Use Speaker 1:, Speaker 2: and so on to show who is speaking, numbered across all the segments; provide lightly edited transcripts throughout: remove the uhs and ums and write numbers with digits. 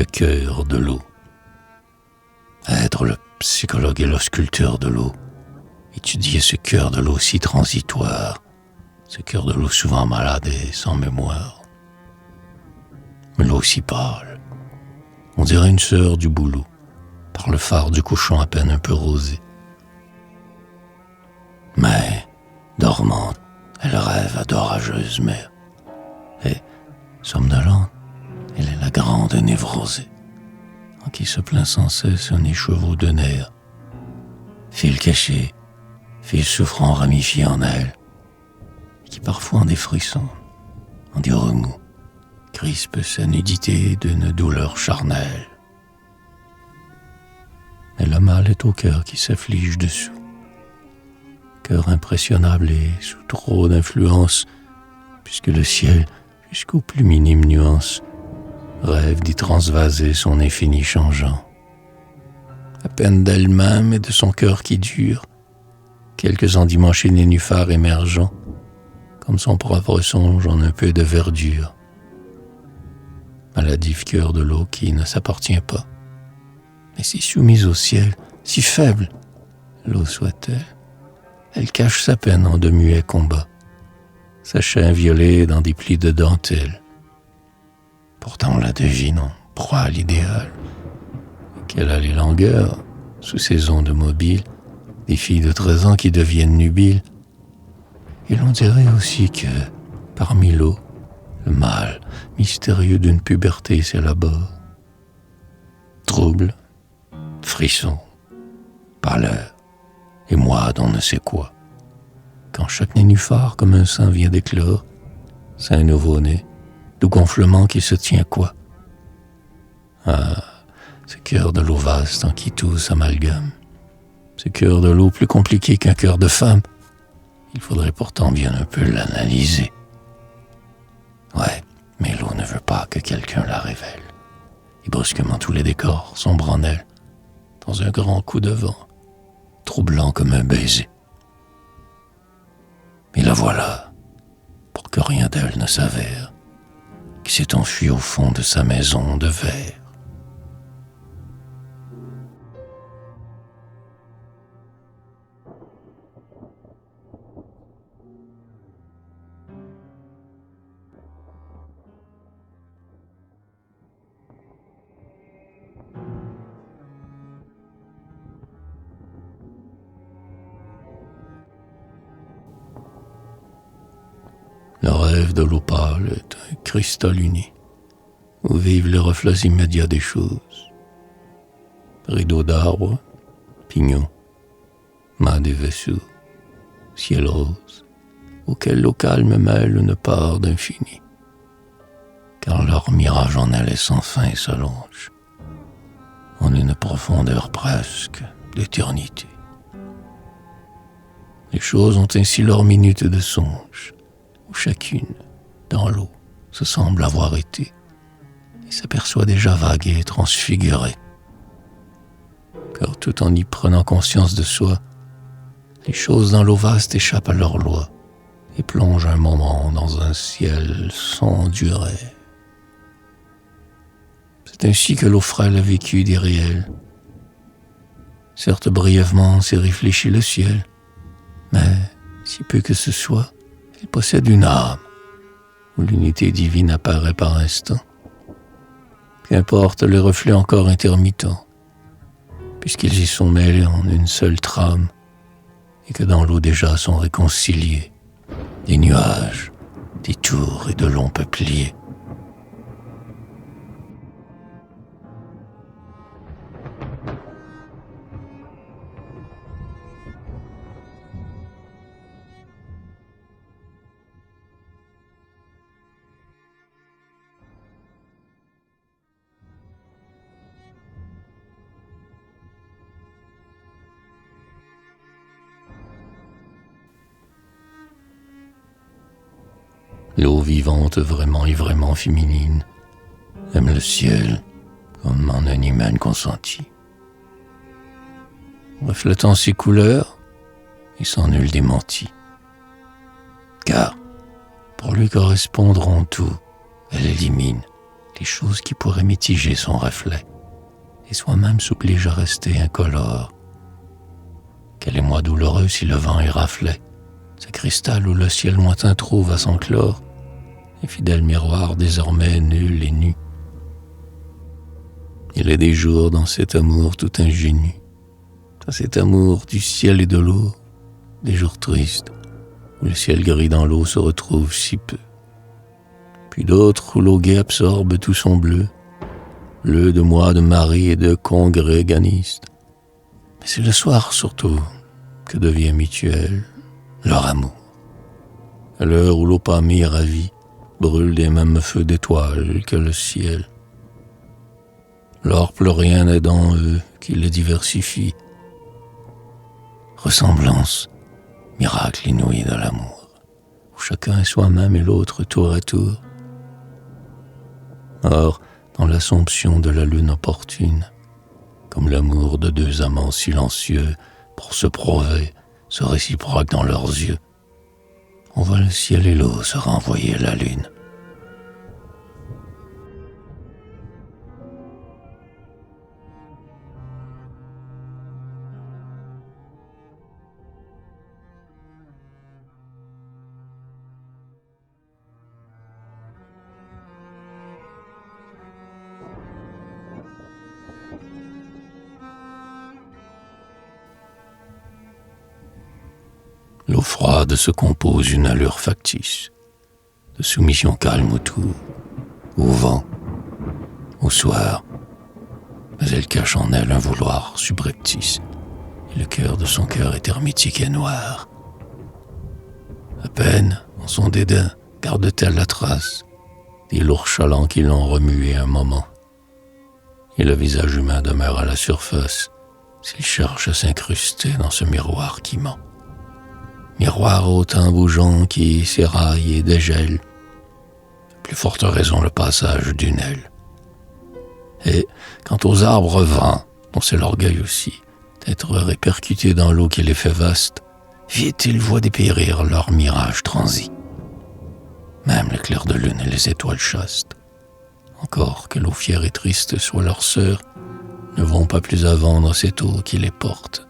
Speaker 1: le cœur de l'eau. Être le psychologue et le sculpteur de l'eau, étudier ce cœur de l'eau si transitoire, ce cœur de l'eau souvent malade et sans mémoire. Mais l'eau si pâle, on dirait une sœur du boulot, par le phare du couchon à peine un peu rosé. Mais, dormante, elle rêve à d'orageuses mers. Et, somnolente, elle est la grande névrosée, en qui se plaint sans cesse un écheveau de nerfs. Fil caché, fil souffrant ramifié en elle, qui parfois en des frissons, en des remous, crispe sa nudité d'une douleur charnelle. Mais le mal est au cœur qui s'afflige dessous. Cœur impressionnable et sous trop d'influence, puisque le ciel, jusqu'aux plus minimes nuances, rêve d'y transvaser son infini changeant. À peine d'elle-même et de son cœur qui dure, quelques endimanchés nénuphars émergeant, comme son propre songe en un peu de verdure. Maladif cœur de l'eau qui ne s'appartient pas, mais si soumise au ciel, si faible, l'eau soit-elle, elle cache sa peine en de muets combats, sa chair violée dans des plis de dentelle. Pourtant on la devine en proie à l'idéal, qu'elle a les langueurs, sous ses ondes mobiles, des filles de 13 ans qui deviennent nubiles. Et l'on dirait aussi que, parmi l'eau, le mal mystérieux d'une puberté s'élabore. Trouble, frisson, pâleur, et moi d'on ne sait quoi. Quand chaque nénuphar comme un sein vient d'éclore, c'est un nouveau-né, d'où gonflement qui se tient quoi. Ah, ce cœur de l'eau vaste en qui tout s'amalgame, ce cœur de l'eau plus compliqué qu'un cœur de femme, il faudrait pourtant bien un peu l'analyser. Ouais, mais l'eau ne veut pas que quelqu'un la révèle. Et brusquement tous les décors sombrent en elle, dans un grand coup de vent, troublant comme un baiser. Et la voilà, pour que rien d'elle ne s'avère, qui s'est enfuie au fond de sa maison de verre. Le rêve de l'eau pâle est un cristal uni, où vivent les reflets immédiats des choses. Rideaux d'arbres, pignons, mâts des vaisseaux, ciel rose, auquel l'eau calme mêle une part d'infini, car leur mirage en elle est sans fin et s'allonge, en une profondeur presque d'éternité. Les choses ont ainsi leur minute de songe, où chacune, dans l'eau, se semble avoir été, et s'aperçoit déjà vague et transfigurée. Car tout en y prenant conscience de soi, les choses dans l'eau vaste échappent à leur loi, et plongent un moment dans un ciel sans durée. C'est ainsi que l'eau frêle a vécu des réels. Certes brièvement s'est réfléchi le ciel, mais si peu que ce soit, elle possède une âme, où l'unité divine apparaît par instant. Qu'importe les reflets encore intermittents, puisqu'ils y sont mêlés en une seule trame, et que dans l'eau déjà sont réconciliés des nuages, des tours et de longs peupliers. L'eau vivante vraiment et vraiment féminine aime le ciel comme en un hymen consenti, reflétant ses couleurs et sans nul démenti. Car, pour lui correspondre en tout, elle élimine, les choses qui pourraient mitiger son reflet, et soi-même s'oblige à rester incolore. Quel émoi douloureux si le vent éraflait ce cristal où le ciel lointain trouve à s'enclore, et fidèle miroir désormais nul et nu. Il est des jours dans cet amour tout ingénu, dans cet amour du ciel et de l'eau, des jours tristes, où le ciel gris dans l'eau se retrouve si peu. Puis d'autres où l'eau gaie absorbe tout son bleu, bleu de mois de mari et de congréganistes. Mais c'est le soir surtout que devient mutuel leur amour. À l'heure où l'eau pâmée ravie brûle des mêmes feux d'étoiles que le ciel. Lors plus rien n'est dans eux qui les diversifie. Ressemblance, miracle inouï de l'amour, où chacun est soi-même et l'autre tour à tour. Or, dans l'assomption de la lune opportune, comme l'amour de deux amants silencieux pour se prouver, se réciproque dans leurs yeux, on voit le ciel et l'eau se renvoyer la lune. L'eau froide se compose une allure factice, de soumission calme au tout, au vent, au soir, mais elle cache en elle un vouloir subreptice, et le cœur de son cœur est hermétique et noir. À peine, en son dédain, garde-t-elle la trace des lourds chalands qui l'ont remué un moment, et le visage humain demeure à la surface s'il cherche à s'incruster dans ce miroir qui ment. Miroir au teint bougeant qui s'éraille et dégèle, plus forte raison le passage d'une aile. Et quant aux arbres vains, dont c'est l'orgueil aussi, d'être répercutés dans l'eau qui les fait vastes, vite ils voient dépérir leur mirage transi. Même le clair de lune et les étoiles chastes, encore que l'eau fière et triste soit leur sœur, ne vont pas plus à vendre cette eau qui les porte,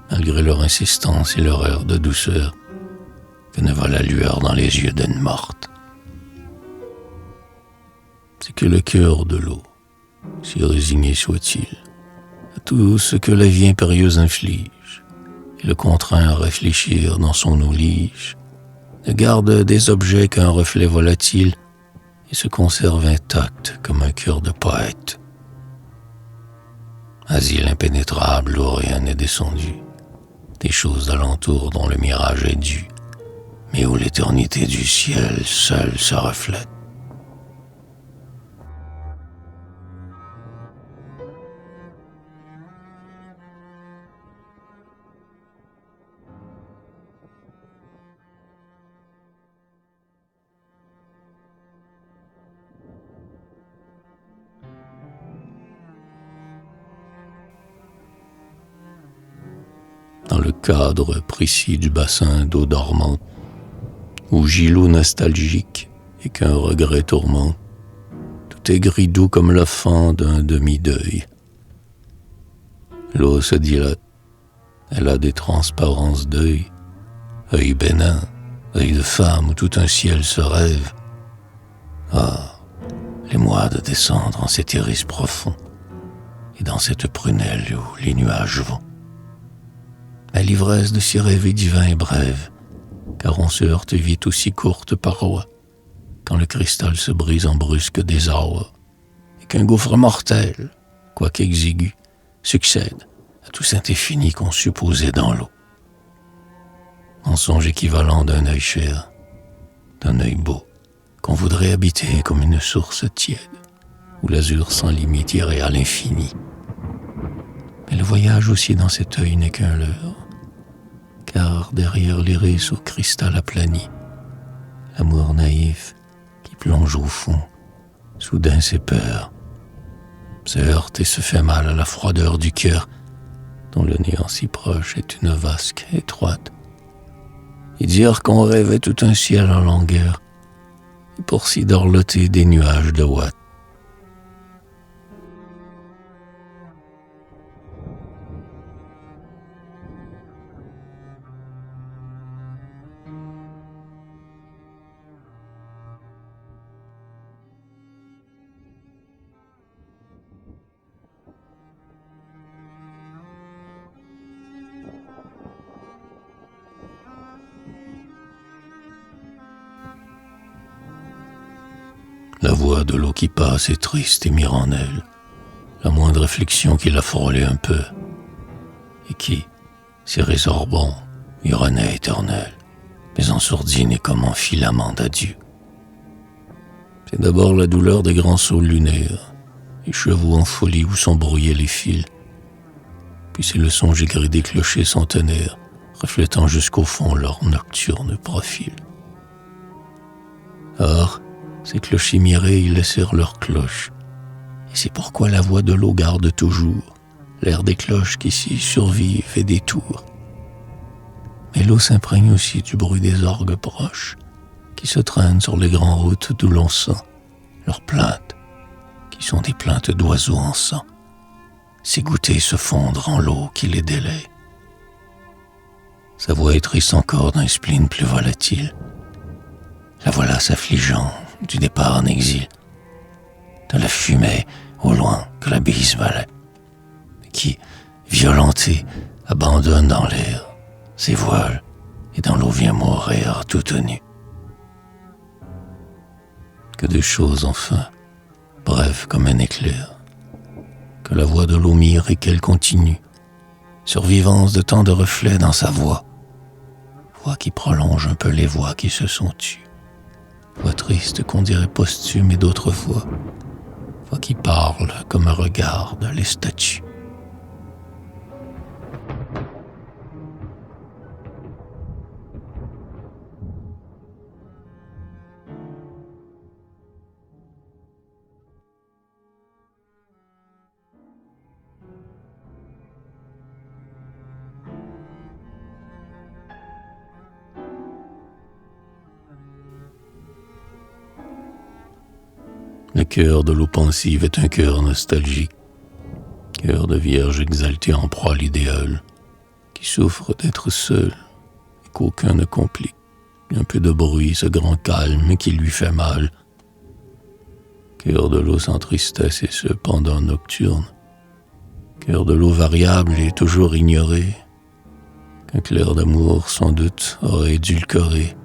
Speaker 1: malgré leur insistance et leur air de douceur, que ne va la lueur dans les yeux d'une morte. C'est que le cœur de l'eau, si résigné soit-il, à tout ce que la vie impérieuse inflige, et le contraint à réfléchir dans son eau lige, ne garde des objets qu'un reflet volatile, et se conserve intact comme un cœur de poète. Asile impénétrable où rien n'est descendu, des choses d'alentour dont le mirage est dû, mais où l'éternité du ciel seule se reflète. Dans le cadre précis du bassin d'eau dormante, où gît l'eau nostalgique et qu'un regret tourmente, tout est gris doux comme le fan d'un demi-deuil. L'eau se dilate, elle a des transparences d'œil, œil bénin, œil de femme où tout un ciel se rêve. Ah, les mois de descendre en cet iris profond, et dans cette prunelle où les nuages vont. Mais l'ivresse de s'y rêver divin est brève, car on se heurte vite aux si courtes parois, quand le cristal se brise en brusque désarroi, et qu'un gouffre mortel, quoique exigu, succède à tout cet infini qu'on supposait dans l'eau. Mensonge équivalent d'un œil cher, d'un œil beau, qu'on voudrait habiter comme une source tiède, où l'azur sans limite irait à l'infini. Mais le voyage aussi dans cet œil n'est qu'un leurre, car derrière l'iris au cristal aplani, l'amour naïf qui plonge au fond, soudain s'épeure, se heurte et se fait mal à la froideur du cœur, dont le néant si proche est une vasque étroite. Et dire qu'on rêvait tout un ciel en longueur, et pour s'y dorloter des nuages de ouate. La voix de l'eau qui passe est triste et mire en elle la moindre réflexion qui l'a frôlé un peu, et qui, s'y résorbant, y renaît éternelle, mais en sourdine et comme en filament d'adieu. C'est d'abord la douleur des grands sauts lunaires, les chevaux en folie où sont brouillés les fils, puis c'est le songe aigri des clochers centenaires, reflétant jusqu'au fond leur nocturne profil. Or, ces clochers mirés y laissèrent leurs cloches, et c'est pourquoi la voix de l'eau garde toujours l'air des cloches qui s'y survivent et détourent. Mais l'eau s'imprègne aussi du bruit des orgues proches, qui se traînent sur les grandes routes d'où l'on sent leurs plaintes, qui sont des plaintes d'oiseaux en sang, s'égoutter et se fondre en l'eau qui les délaie. Sa voix est triste encore d'un spleen plus volatile. La voilà s'affligeant du départ en exil, de la fumée au loin que la bise balait, qui, violentée, abandonne dans l'air ses voiles et dans l'eau vient mourir toute nue. Que de choses enfin, brèves comme un éclair, que la voix de l'eau mire et qu'elle continue, survivance de tant de reflets dans sa voix qui prolonge un peu les voix qui se sont tues. Voix triste qu'on dirait posthume et d'autres voix qui parle comme regardent les statues. Le cœur de l'eau pensive est un cœur nostalgique, cœur de vierge exaltée en proie à l'idéal, qui souffre d'être seul et qu'aucun ne complique. Un peu de bruit, ce grand calme qui lui fait mal. Cœur de l'eau sans tristesse et cependant nocturne, cœur de l'eau variable et toujours ignoré, qu'un clair d'amour sans doute aurait édulcoré,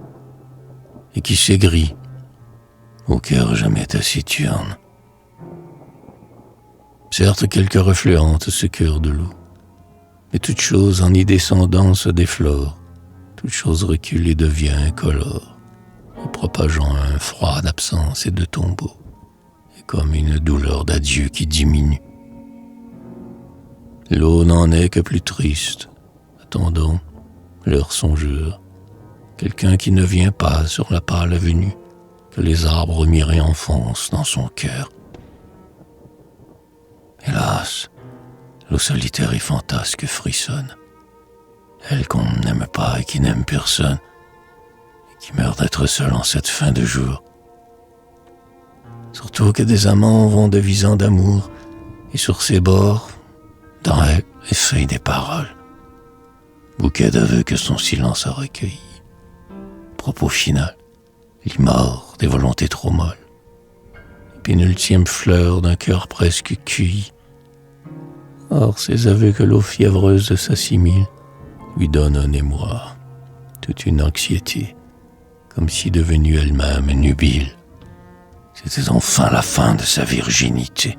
Speaker 1: et qui s'aigrit au cœur jamais taciturne. Certes, quelques reflets hantent ce cœur de l'eau, mais toute chose en y descendant se déflore, toute chose recule et devient incolore, et propageant un froid d'absence et de tombeau, et comme une douleur d'adieu qui diminue. L'eau n'en est que plus triste, attendant l'heure songeur, quelqu'un qui ne vient pas sur la pâle avenue, que les arbres mirés enfoncent dans son cœur. Hélas, l'eau solitaire et fantasque frissonne, elle qu'on n'aime pas et qui n'aime personne, et qui meurt d'être seule en cette fin de jour. Surtout que des amants vont devisant d'amour, et sur ses bords, dans elle, effeuillent des paroles, bouquet d'aveux que son silence a recueilli, propos final, lit mort des volontés trop molles, pénultième fleur d'un cœur presque cueilli. Or, ces aveux que l'eau fiévreuse s'assimile lui donnent un émoi, toute une anxiété, comme si devenue elle-même nubile. C'était enfin la fin de sa virginité.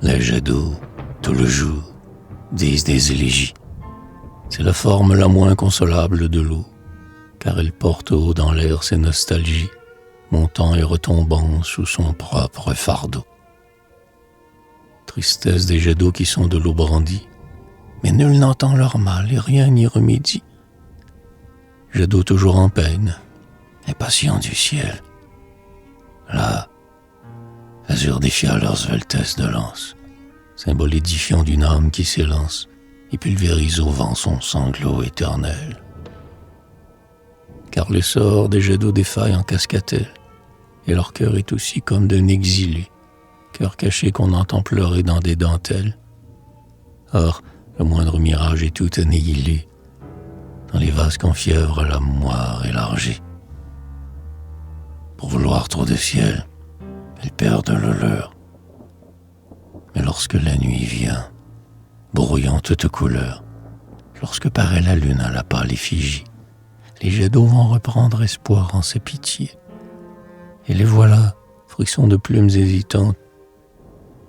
Speaker 1: Les jets d'eau, tout le jour, disent des élégies. C'est la forme la moins consolable de l'eau, car elle porte haut dans l'air ses nostalgies, montant et retombant sous son propre fardeau. Tristesse des jets d'eau qui sont de l'eau brandie, mais nul n'entend leur mal et rien n'y remédie. Jet d'eau toujours en peine, impatient du ciel. Là, azur défia leurs altesses de lance, symbole édifiant d'une âme qui s'élance et pulvérise au vent son sanglot éternel. Car l'essor des jets d'eau défaille en cascatelle, et leur cœur est aussi comme d'un exilé, cœur caché qu'on entend pleurer dans des dentelles. Or, le moindre mirage est tout annihilé, dans les vases qu'en fièvre la moire élargie. Pour vouloir trop de ciel, elles perdent le leur. Mais lorsque la nuit vient, brouillant toute couleur, lorsque paraît la lune à la pâle effigie, les jets d'eau vont reprendre espoir en ses pitiés. Et les voilà, frissons de plumes hésitantes,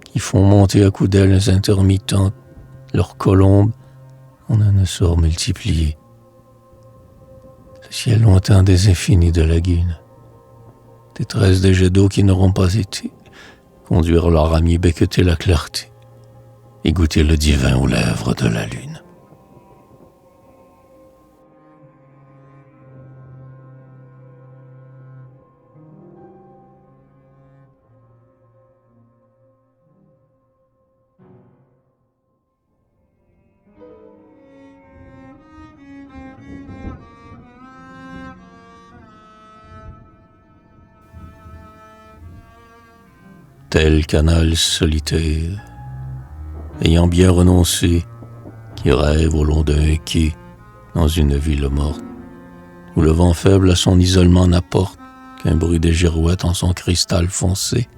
Speaker 1: qui font monter à coups d'ailes intermittentes leurs colombes en un essor multiplié. Le ciel lointain des infinis de lagunes, détresse des jets d'eau qui n'auront pas été, conduire leur ami becqueter la clarté et goûter le divin aux lèvres de la lune. Tel canal solitaire, ayant bien renoncé, qui rêve au long d'un quai dans une ville morte, où le vent faible à son isolement n'apporte qu'un bruit de girouette en son cristal foncé,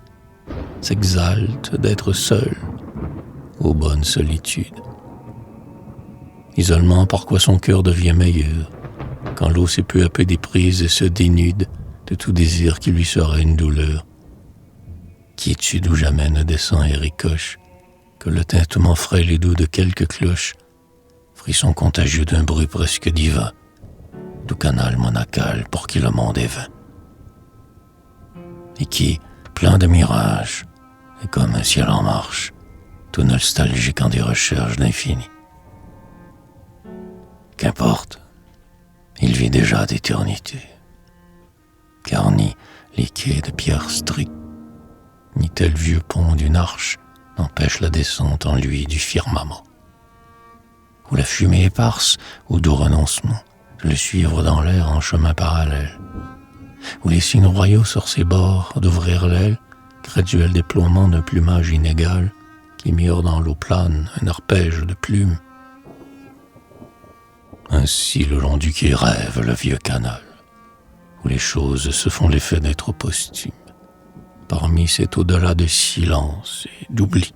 Speaker 1: s'exalte d'être seul aux bonnes solitudes. Isolement par quoi son cœur devient meilleur, quand l'eau s'est peu à peu déprise et se dénude de tout désir qui lui serait une douleur. Quiétude où jamais ne descend et ricoche que le tintement frêle et doux de quelques cloches, frisson contagieux d'un bruit presque divin, du canal monacal pour qui le monde est vain. Et qui, plein de mirages, est comme un ciel en marche, tout nostalgique en des recherches d'infini. Qu'importe, il vit déjà d'éternité, car ni les quais de pierre stricte, ni tel vieux pont d'une arche n'empêche la descente en lui du firmament. Où la fumée éparse, au doux renoncement, de le suivre dans l'air en chemin parallèle. Où les signes royaux sur ses bords d'ouvrir l'aile, graduel déploiement d'un plumage inégal, qui mire dans l'eau plane un arpège de plumes. Ainsi le long du quai rêve le vieux canal, où les choses se font l'effet d'être posthumes, parmi cet au-delà de silence et d'oubli.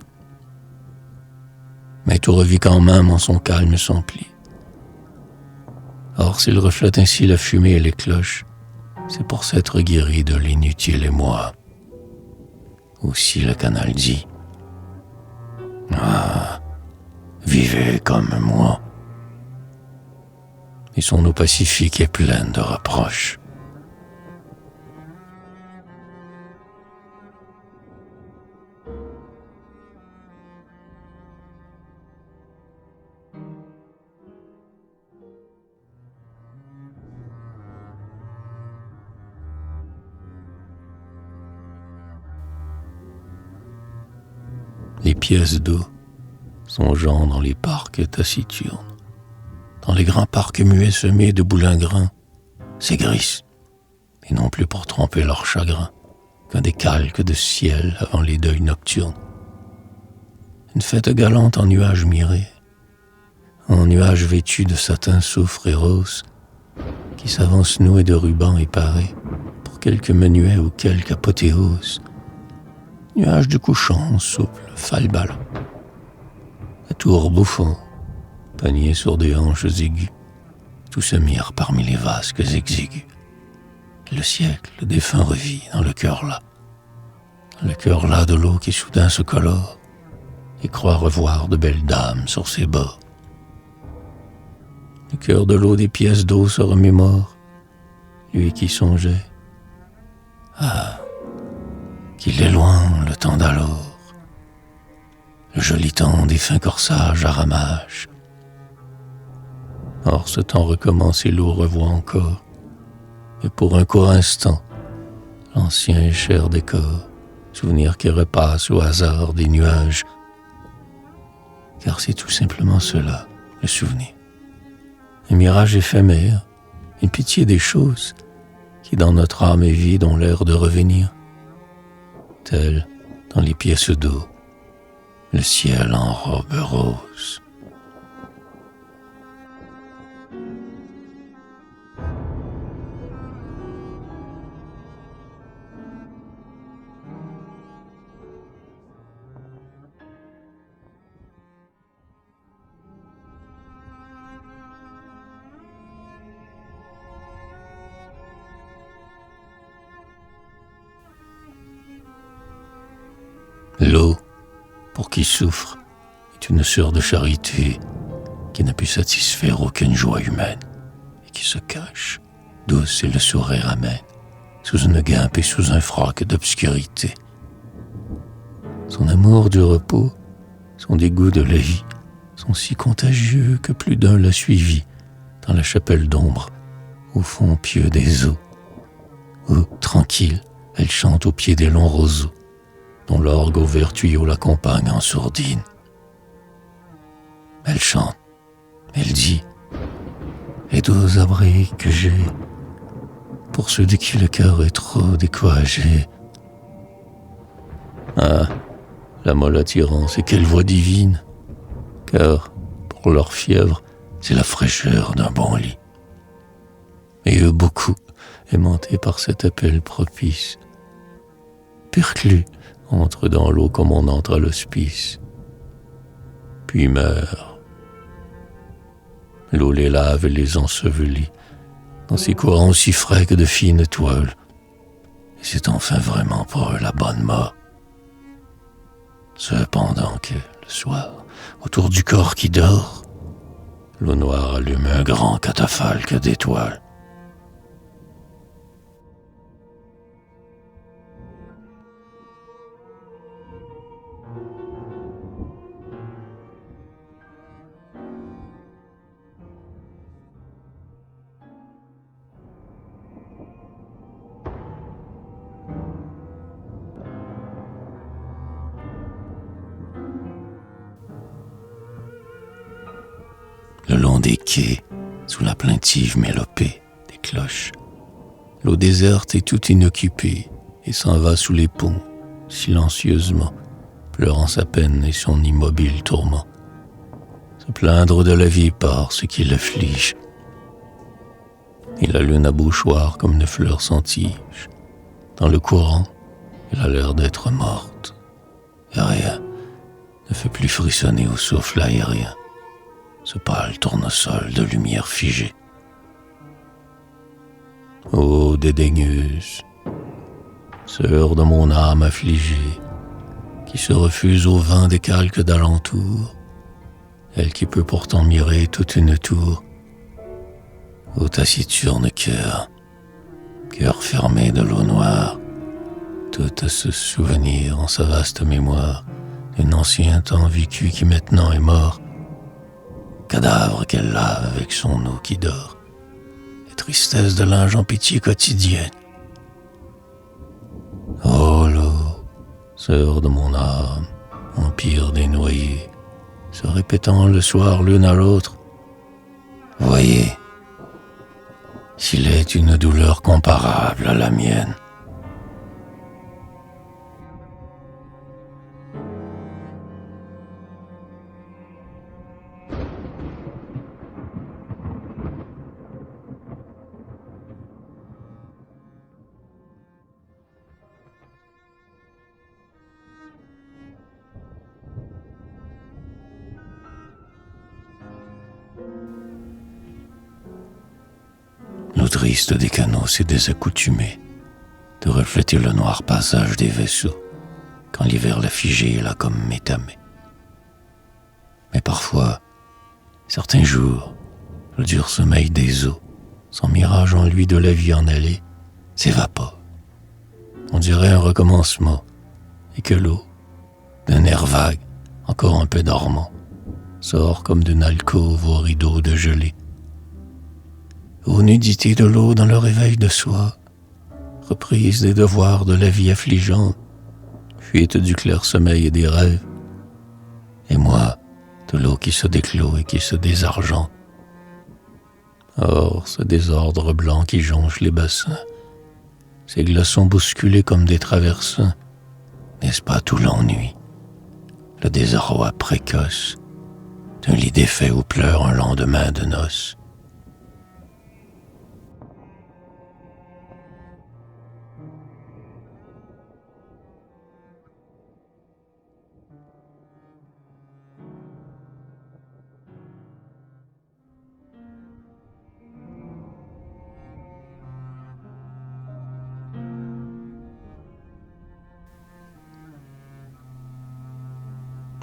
Speaker 1: Mais tout revit quand même en son calme sans pli. Or, s'il reflète ainsi la fumée et les cloches, c'est pour s'être guéri de l'inutile émoi. Aussi le canal dit « Ah, vivez comme moi ». Et son eau pacifique est pleine de reproches. Les pièces d'eau songeant dans les parcs taciturnes, dans les grands parcs muets semés de boulingrins, s'aigrissent, et non plus pour tromper leur chagrin, qu'un des calques de ciel avant les deuils nocturnes. Une fête galante en nuages mirés, en nuages vêtus de satin soufre et rose, qui s'avance noués de rubans et parés pour quelques menuets ou quelque apothéose. Nuages du couchant, souple, falbalant. La tour bouffon, panier sur des hanches aiguës, tout se mire parmi les vasques exigus. Le siècle, le défunt revit dans le cœur là de l'eau qui soudain se colore et croit revoir de belles dames sur ses bords. Le cœur de l'eau des pièces d'eau se remémore, lui qui songeait. Ah, qu'il est loin le temps d'alors, le joli temps des fins corsages à ramages, Or ce temps recommence et l'eau revoit encore, et pour un court instant, l'ancien et cher décor, souvenir qui repasse au hasard des nuages, car c'est tout simplement cela, le souvenir. Un mirage éphémère, une pitié des choses qui dans notre âme et vide ont l'air de revenir, tel dans les pièces d'eau, le ciel en robe rose. L'eau, pour qui souffre, est une sœur de charité qui n'a pu satisfaire aucune joie humaine et qui se cache, douce et le sourire amène, sous une guimpe et sous un froc d'obscurité. Son amour du repos, son dégoût de la vie sont si contagieux que plus d'un l'a suivi dans la chapelle d'ombre, au fond pieux des eaux, où, tranquille, elle chante au pied des longs roseaux, dont l'orgue au vert tuyau l'accompagne en sourdine. Elle chante, elle dit, les doux abris que j'ai, pour ceux de qui le cœur est trop découragé. Ah, la molle attirance et quelle voix divine, car, pour leur fièvre, c'est la fraîcheur d'un bon lit. Et eux beaucoup, aimantés par cet appel propice, perclus, entre dans l'eau comme on entre à l'hospice, puis meurt. L'eau les lave et les ensevelit dans ces courants aussi frais que de fines toiles, et c'est enfin vraiment pour eux la bonne mort. Cependant que, le soir, autour du corps qui dort, l'eau noire allume un grand catafalque d'étoiles. Le long des quais, sous la plaintive mélopée des cloches, l'eau déserte est toute inoccupée et s'en va sous les ponts, silencieusement, pleurant sa peine et son immobile tourment, se plaindre de la vie par ce qui l'afflige. Et la lune abouchoir comme une fleur sans tige, dans le courant, elle a l'air d'être morte, et rien ne fait plus frissonner au souffle aérien ce pâle tournesol de lumière figée. Ô dédaigneuse, sœur de mon âme affligée, qui se refuse au vin des calques d'alentour, elle qui peut pourtant mirer toute une tour, ô taciturne cœur fermé de l'eau noire, tout à se souvenir en sa vaste mémoire d'un ancien temps vécu qui maintenant est mort, cadavre qu'elle lave avec son eau qui dort, et tristesse de linge en pitié quotidienne. Oh l'eau, sœur de mon âme, empire des noyés, se répétant le soir l'une à l'autre, voyez, s'il est une douleur comparable à la mienne. L'eau triste des canaux s'est désaccoutumée de refléter le noir passage des vaisseaux quand l'hiver l'a figée là comme métamée. Mais parfois, certains jours, le dur sommeil des eaux, sans mirage en lui de la vie en allée, s'évapore. On dirait un recommencement, et que l'eau, d'un air vague, encore un peu dormant, sort comme d'une alcôve aux rideaux de gelée, aux nudités de l'eau dans le réveil de soi, reprise des devoirs de la vie affligeante, fuite du clair sommeil et des rêves, et moi, de l'eau qui se déclôt et qui se désargente. Or, ce désordre blanc qui jonche les bassins, ces glaçons bousculés comme des traversins, n'est-ce pas tout l'ennui, le désarroi précoce d'un lit défait où pleure un lendemain de noces?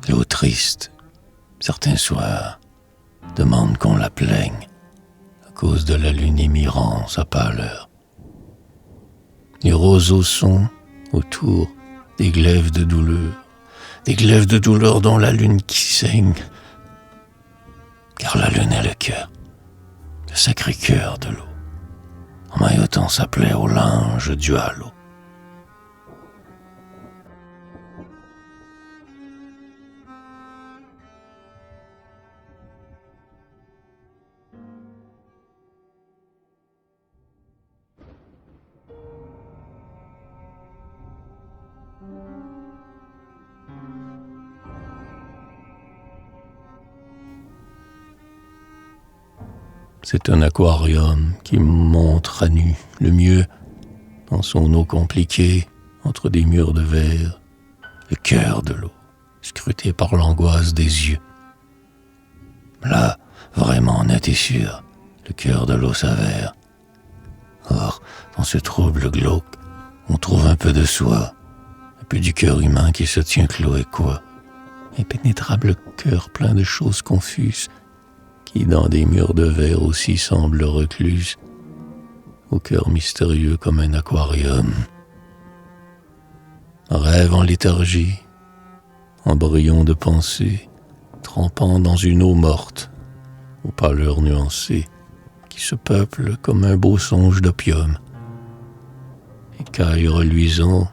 Speaker 1: L'eau triste, certains soirs, demande qu'on la plaigne à cause de la lune émirant sa pâleur. Les roseaux sont, autour, des glaives de douleur dont la lune qui saigne. Car la lune est le cœur, le sacré cœur de l'eau, emmaillotant sa plaie au linge du halo. C'est un aquarium qui montre à nu le mieux, dans son eau compliquée, entre des murs de verre, le cœur de l'eau, scruté par l'angoisse des yeux. Là, vraiment net et sûr, le cœur de l'eau s'avère. Or, dans ce trouble glauque, on trouve un peu de soi, un peu du cœur humain qui se tient clos et quoi. Impénétrable cœur plein de choses confuses, qui dans des murs de verre aussi semble recluse, au cœur mystérieux comme un aquarium. Rêve en léthargie, embryon de pensée, trempant dans une eau morte, aux pâleurs nuancées, qui se peuple comme un beau songe d'opium. Écailles reluisants,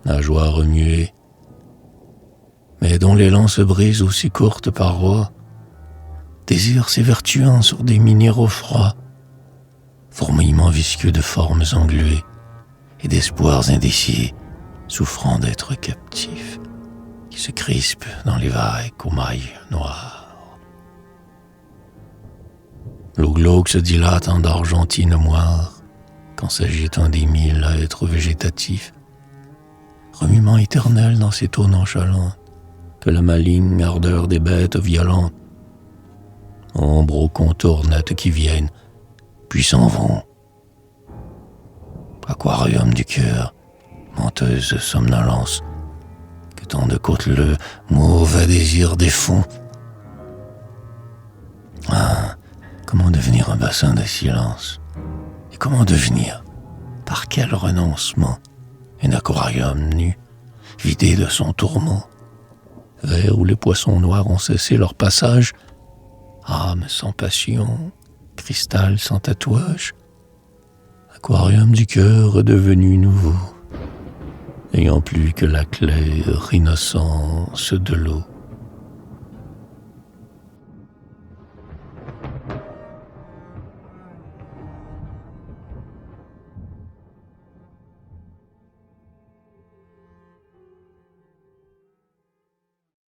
Speaker 1: nageoires remuées, mais dont l'élan se brise aux si courtes parois, désir s'évertuant sur des minéraux froids, fourmillement visqueux de formes engluées et d'espoirs indécis, souffrant d'être captifs, qui se crispent dans les vagues aux mailles noires. L'eau glauque se dilate en d'argentine moire, quand s'agitant des mille êtres végétatifs, remuement éternel dans cette eau nonchalante, que la maligne ardeur des bêtes violentes, ombre aux contours nets qui viennent, puis s'en vont. Aquarium du cœur, menteuse somnolence, que tant de côteleux, mauvais désirs défont. Ah, comment devenir un bassin de silence? Et comment devenir, par quel renoncement, un aquarium nu, vidé de son tourment, vers où les poissons noirs ont cessé leur passage, âme sans passion, cristal sans tatouage, aquarium du cœur redevenu nouveau, n'ayant plus que la claire innocence de l'eau.